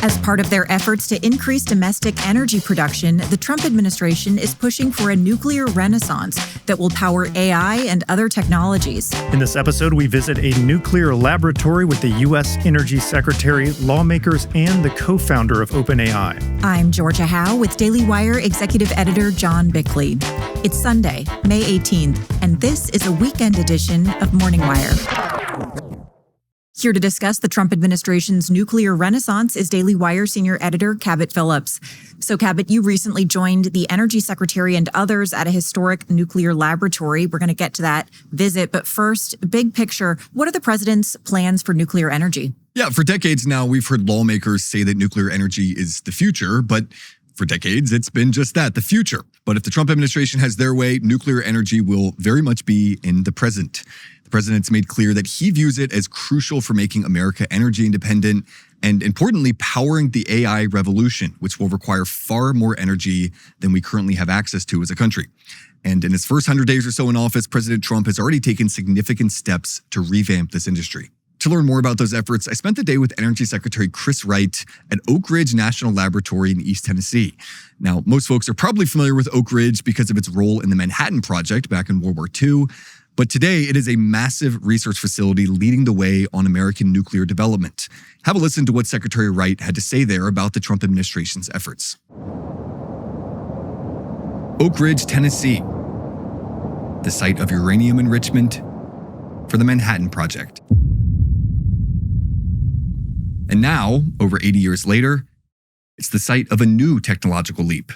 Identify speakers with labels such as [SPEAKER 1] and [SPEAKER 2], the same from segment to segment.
[SPEAKER 1] As part of their efforts to increase domestic energy production, the Trump administration is pushing for a nuclear renaissance that will power AI and other technologies.
[SPEAKER 2] In this episode, we visit a nuclear laboratory with the U.S. Energy Secretary, lawmakers, and the co-founder of OpenAI.
[SPEAKER 1] I'm Georgia Howe with Daily Wire Executive Editor John Bickley. It's Sunday, May 18th, and this is a weekend edition of Morning Wire. Here to discuss the Trump administration's nuclear renaissance is Daily Wire senior editor Cabot Phillips. So Cabot, you recently joined the Energy Secretary and others at a historic nuclear laboratory. We're going to get to that visit. But first, big picture, what are the president's plans for nuclear energy?
[SPEAKER 3] Yeah, for decades now, we've heard lawmakers say that nuclear energy is the future, but for decades, it's been just that, the future. But if the Trump administration has their way, nuclear energy will very much be in the present. The president's made clear that he views it as crucial for making America energy independent and, importantly, powering the AI revolution, which will require far more energy than we currently have access to as a country. And in his first 100 days or so in office, President Trump has already taken significant steps to revamp this industry. To learn more about those efforts, I spent the day with Energy Secretary Chris Wright at Oakidge National Laboratory in East Tennessee. Now, most folks are probably familiar with Oakidge because of its role in the Manhattan Project back in World War II. But today, it is a massive research facility leading the way on American nuclear development. Have a listen to what Secretary Wright had to say there about the Trump administration's efforts. Oakidge, Tennessee, the site of uranium enrichment for the Manhattan Project. And now, over 80 years later, it's the site of a new technological leap,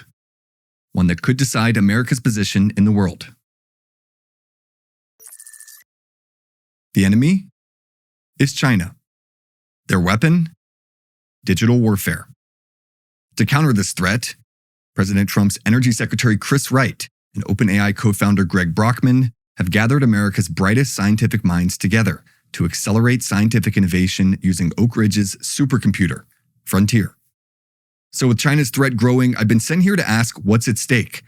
[SPEAKER 3] one that could decide America's position in the world. The enemy is China. Their weapon? Digital warfare. To counter this threat, President Trump's Energy Secretary Chris Wright and OpenAI co-founder Brockman have gathered America's brightest scientific minds together to accelerate scientific innovation using Oakidge's supercomputer, Frontier. So with China's threat growing, I've been sent here to ask what's at stake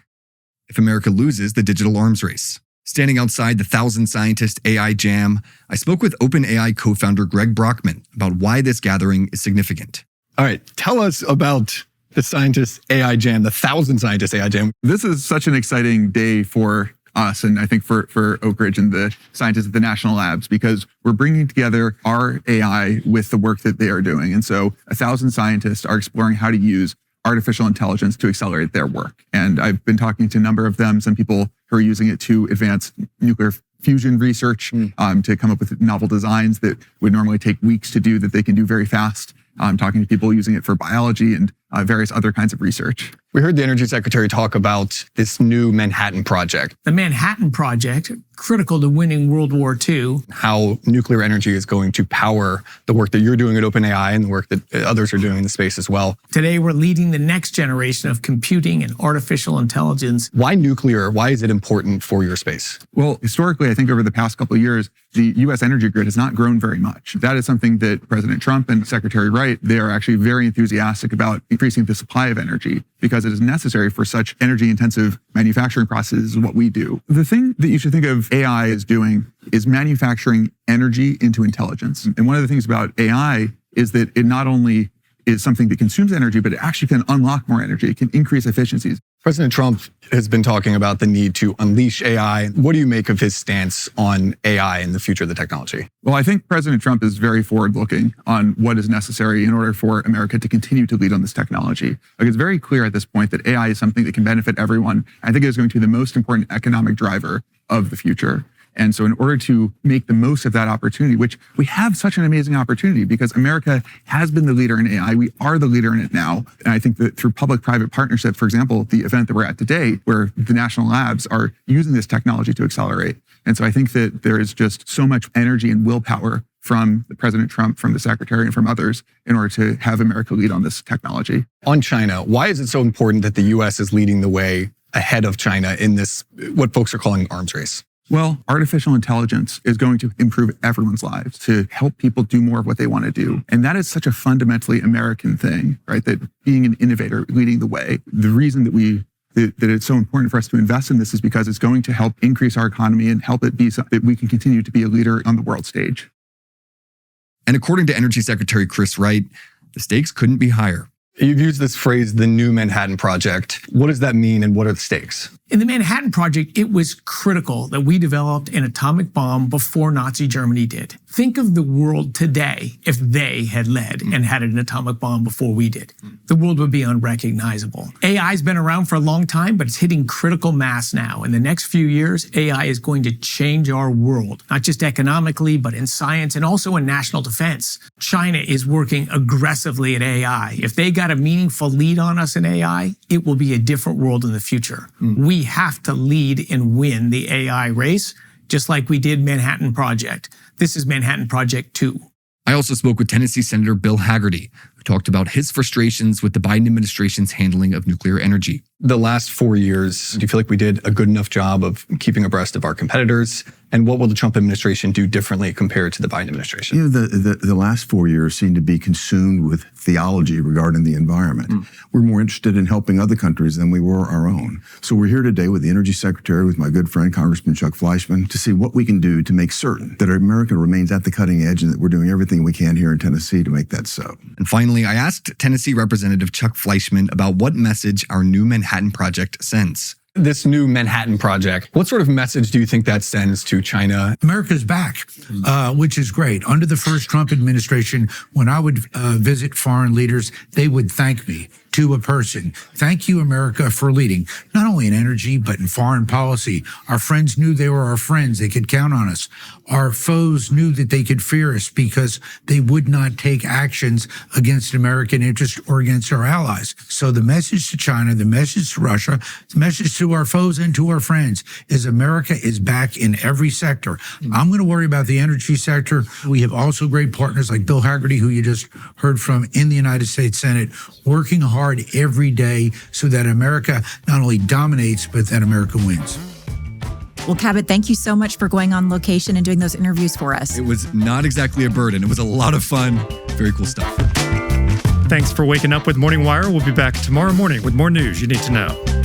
[SPEAKER 3] if America loses the digital arms race. Standing outside the 1,000-scientist AI Jam, I spoke with OpenAI co-founder Brockman about why this gathering is significant.
[SPEAKER 4] All right, tell us about the scientist AI Jam, the 1,000-scientist AI Jam.
[SPEAKER 5] This is such an exciting day for us, and I think for Oakidge and the scientists at the national labs, because we're bringing together our AI with the work that they are doing. And so 1,000 scientists are exploring how to use artificial intelligence to accelerate their work. And I've been talking to a number of them, some people who are using it to advance nuclear fusion research, to come up with novel designs that would normally take weeks to do that they can do very fast. I'm talking to people using it for biology and various other kinds of research.
[SPEAKER 4] We heard the Energy Secretary talk about this new Manhattan Project.
[SPEAKER 6] The Manhattan Project, critical to winning World War II.
[SPEAKER 4] How nuclear energy is going to power the work that you're doing at OpenAI and the work that others are doing in the space as well.
[SPEAKER 6] Today, we're leading the next generation of computing and artificial intelligence.
[SPEAKER 4] Why nuclear? Why is it important for your space?
[SPEAKER 5] Well, historically, I think over the past couple of years, the U.S. energy grid has not grown very much. That is something that President Trump and Secretary Wright, they are actually very enthusiastic about increasing the supply of energy because it is necessary for such energy-intensive manufacturing processes as what we do. The thing that you should think of AI as doing is manufacturing energy into intelligence. And one of the things about AI is that it not only is something that consumes energy, but it actually can unlock more energy. It can increase efficiencies.
[SPEAKER 4] President Trump has been talking about the need to unleash AI. What do you make of his stance on AI and the future of the technology?
[SPEAKER 5] Well, I think President Trump is very forward-looking on what is necessary in order for America to continue to lead on this technology. Like, it's very clear at this point that AI is something that can benefit everyone. I think it is going to be the most important economic driver of the future. And so in order to make the most of that opportunity, which we have such an amazing opportunity because America has been the leader in AI, we are the leader in it now. And I think that through public-private partnership, for example, the event that we're at today, where the national labs are using this technology to accelerate. And so I think that there is just so much energy and willpower from President Trump, from the Secretary, and from others in order to have America lead on this technology.
[SPEAKER 4] On China, why is it so important that the U.S. is leading the way ahead of China in this, what folks are calling arms race?
[SPEAKER 5] Well, artificial intelligence is going to improve everyone's lives to help people do more of what they want to do. And that is such a fundamentally American thing, right? That being an innovator, leading the way. The reason that it's so important for us to invest in this is because it's going to help increase our economy and help it be so that we can continue to be a leader on the world stage.
[SPEAKER 3] And according to Energy Secretary Chris Wright, The stakes couldn't be higher.
[SPEAKER 4] You've used this phrase, the new Manhattan Project. What does that mean and what are the stakes?
[SPEAKER 6] In the Manhattan Project, it was critical that we developed an atomic bomb before Nazi Germany did. Think of the world today if they had led and had an atomic bomb before we did. The world would be unrecognizable. AI's been around for a long time, but it's hitting critical mass now. In the next few years, AI is going to change our world, not just economically, but in science and also in national defense. China is working aggressively at AI. If they got a meaningful lead on us in AI, it will be a different world in the future. We have to lead and win the AI race, just like we did Manhattan Project. This is Manhattan Project 2.
[SPEAKER 3] I also spoke with Tennessee Senator Bill Hagerty, who talked about his frustrations with the Biden administration's handling of nuclear energy.
[SPEAKER 4] The last 4 years, do you feel like we did a good enough job of keeping abreast of our competitors? And what will the Trump administration do differently compared to the Biden administration?
[SPEAKER 7] You know, the last 4 years seem to be consumed with theology regarding the environment. We're more interested in helping other countries than we were our own. So we're here today with the Energy Secretary, with my good friend, Congressman Chuck Fleischman, to see what we can do to make certain that America remains at the cutting edge and that we're doing everything we can here in Tennessee to make that so.
[SPEAKER 3] And finally, I asked Tennessee Representative Chuck Fleischman about what message our new Manhattan Project sends.
[SPEAKER 4] This new Manhattan Project, what sort of message do you think that sends to China?
[SPEAKER 8] America's back, which is great. Under the first Trump administration, when I would visit foreign leaders, they would thank me to a person. Thank you, America, for leading, not only in energy, but in foreign policy. Our friends knew they were our friends. They could count on us. Our foes knew that they could fear us because they would not take actions against American interest or against our allies. So the message to China, the message to Russia, the message to our foes and to our friends is America is back in every sector. I'm going to worry about the energy sector. We have also great partners like Bill Hagerty, who you just heard from in the United States Senate, working hard every day so that America not only dominates, but that America wins.
[SPEAKER 1] Well, Cabot, thank you so much for going on location and doing those interviews for us.
[SPEAKER 3] It was not exactly a burden. It was a lot of fun. Very cool stuff.
[SPEAKER 2] Thanks for waking up with Morning Wire. We'll be back tomorrow morning with more news you need to know.